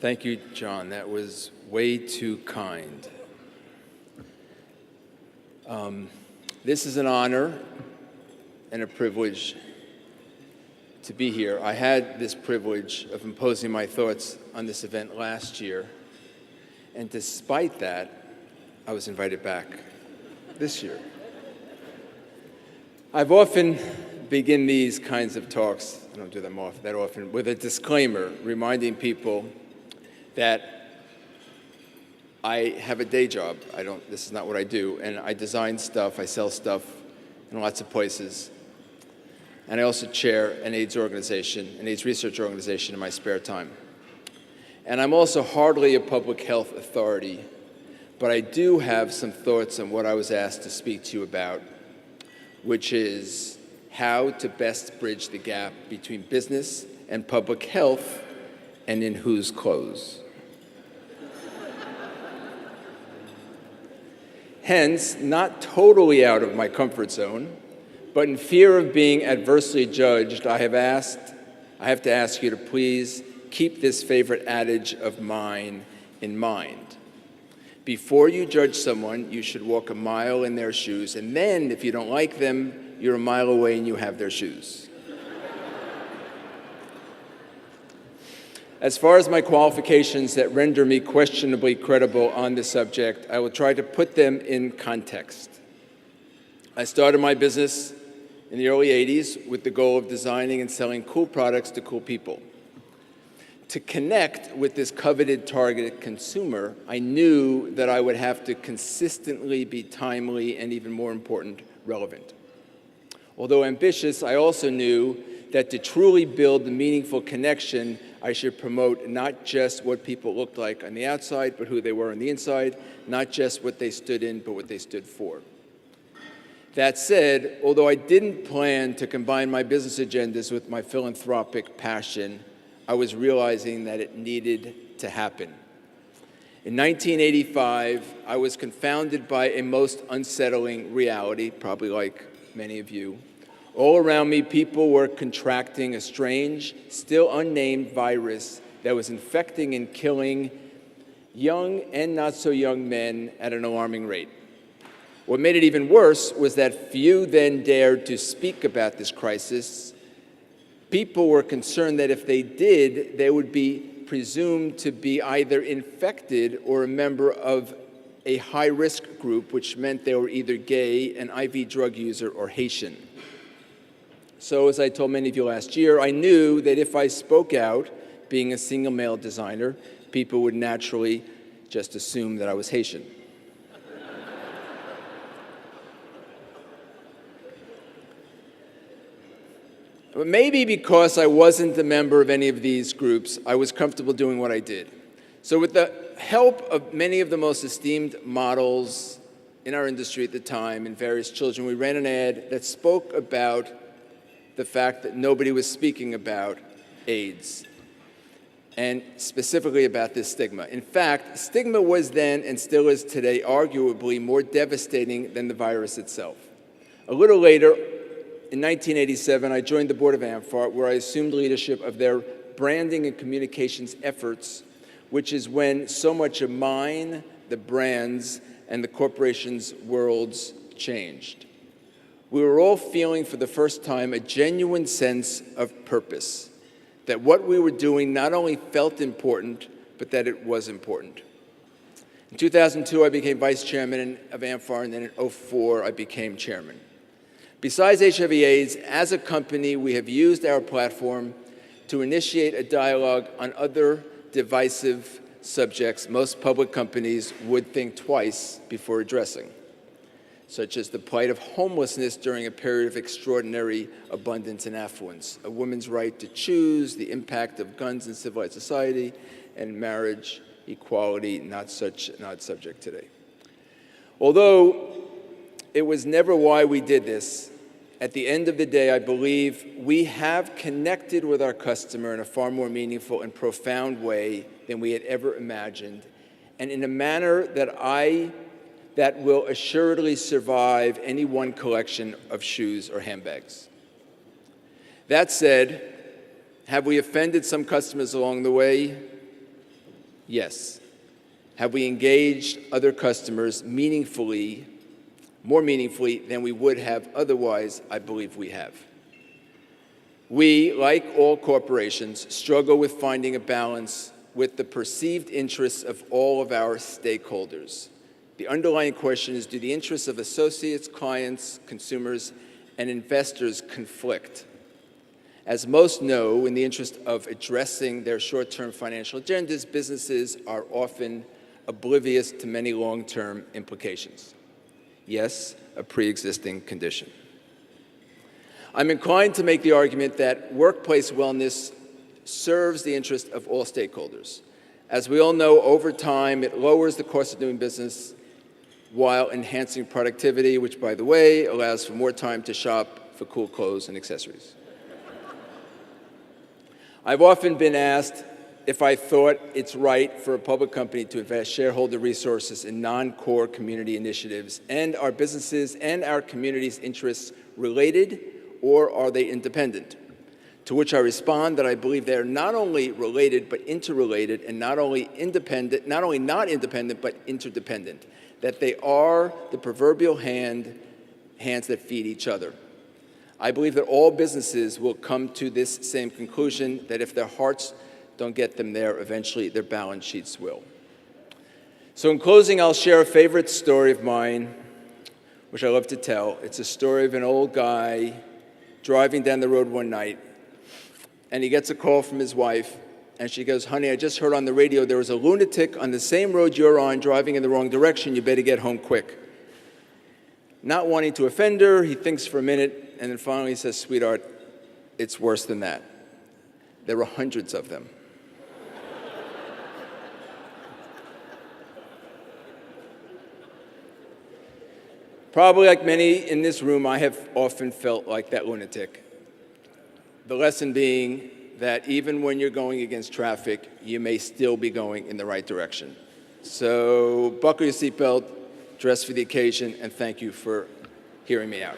Thank you, John. That was way too kind. This is an honor and a privilege to be here. I had this privilege of imposing my thoughts on this event last year, and despite that, I was invited back this year. I've often begin these kinds of talks, I don't do them that often, with a disclaimer reminding people that I have a day job. This is not what I do, and I design stuff, I sell stuff in lots of places. And I also chair an AIDS organization, an AIDS research organization in my spare time. And I'm also hardly a public health authority, but I do have some thoughts on what I was asked to speak to you about, which is how to best bridge the gap between business and public health, and in whose clothes. Hence, not totally out of my comfort zone, but in fear of being adversely judged, I have to ask you to please keep this favorite adage of mine in mind. Before you judge someone, you should walk a mile in their shoes, and then, if you don't like them, you're a mile away and you have their shoes. As far as my qualifications that render me questionably credible on this subject, I will try to put them in context. I started my business in the early 80s with the goal of designing and selling cool products to cool people. To connect with this coveted targeted consumer, I knew that I would have to consistently be timely and, even more important, relevant. Although ambitious, I also knew that to truly build the meaningful connection, I should promote not just what people looked like on the outside, but who they were on the inside, not just what they stood in, but what they stood for. That said, although I didn't plan to combine my business agendas with my philanthropic passion, I was realizing that it needed to happen. In 1985, I was confounded by a most unsettling reality, probably like many of you. All around me, people were contracting a strange, still unnamed virus that was infecting and killing young and not so young men at an alarming rate. What made it even worse was that few then dared to speak about this crisis. People were concerned that if they did, they would be presumed to be either infected or a member of a high-risk group, which meant they were either gay, an IV drug user, or Haitian. So, as I told many of you last year, I knew that if I spoke out, being a single male designer, people would naturally just assume that I was Haitian. But maybe because I wasn't a member of any of these groups, I was comfortable doing what I did. So with the help of many of the most esteemed models in our industry at the time and various children, we ran an ad that spoke about the fact that nobody was speaking about AIDS, and specifically about this stigma. In fact, stigma was then, and still is today, arguably more devastating than the virus itself. A little later, in 1987, I joined the board of AMFART, where I assumed leadership of their branding and communications efforts, which is when so much of mine, the brands, and the corporations' worlds changed. We were all feeling for the first time a genuine sense of purpose, that what we were doing not only felt important, but that it was important. In 2002, I became vice chairman of AMFAR, and then in 2004, I became chairman. Besides HIV/AIDS, as a company, we have used our platform to initiate a dialogue on other divisive subjects most public companies would think twice before addressing, such as the plight of homelessness during a period of extraordinary abundance and affluence, a woman's right to choose, the impact of guns in civilized society, and marriage equality, not subject today. Although it was never why we did this, at the end of the day, I believe we have connected with our customer in a far more meaningful and profound way than we had ever imagined, and in a manner that will assuredly survive any one collection of shoes or handbags. That said, have we offended some customers along the way? Yes. Have we engaged other customers meaningfully, more meaningfully than we would have otherwise? I believe we have. We, like all corporations, struggle with finding a balance with the perceived interests of all of our stakeholders. The underlying question is, do the interests of associates, clients, consumers, and investors conflict? As most know, in the interest of addressing their short-term financial agendas, businesses are often oblivious to many long-term implications. Yes, a pre-existing condition. I'm inclined to make the argument that workplace wellness serves the interest of all stakeholders. As we all know, over time, it lowers the cost of doing business while enhancing productivity, which, by the way, allows for more time to shop for cool clothes and accessories. I've often been asked if I thought it's right for a public company to invest shareholder resources in non-core community initiatives, and are businesses and our community's interests related, or are they independent? To which I respond that I believe they are not only related but interrelated, and not only not independent but interdependent, that they are the proverbial hands that feed each other. I believe that all businesses will come to this same conclusion, that if their hearts don't get them there, eventually their balance sheets will. So in closing, I'll share a favorite story of mine, which I love to tell. It's a story of an old guy driving down the road one night, and he gets a call from his wife, and she goes, "Honey, I just heard on the radio there was a lunatic on the same road you're on driving in the wrong direction. You better get home quick." Not wanting to offend her, he thinks for a minute, and then finally he says, "Sweetheart, it's worse than that. There were hundreds of them." Probably like many in this room, I have often felt like that lunatic. The lesson being that even when you're going against traffic, you may still be going in the right direction. So buckle your seatbelt, dress for the occasion, and thank you for hearing me out.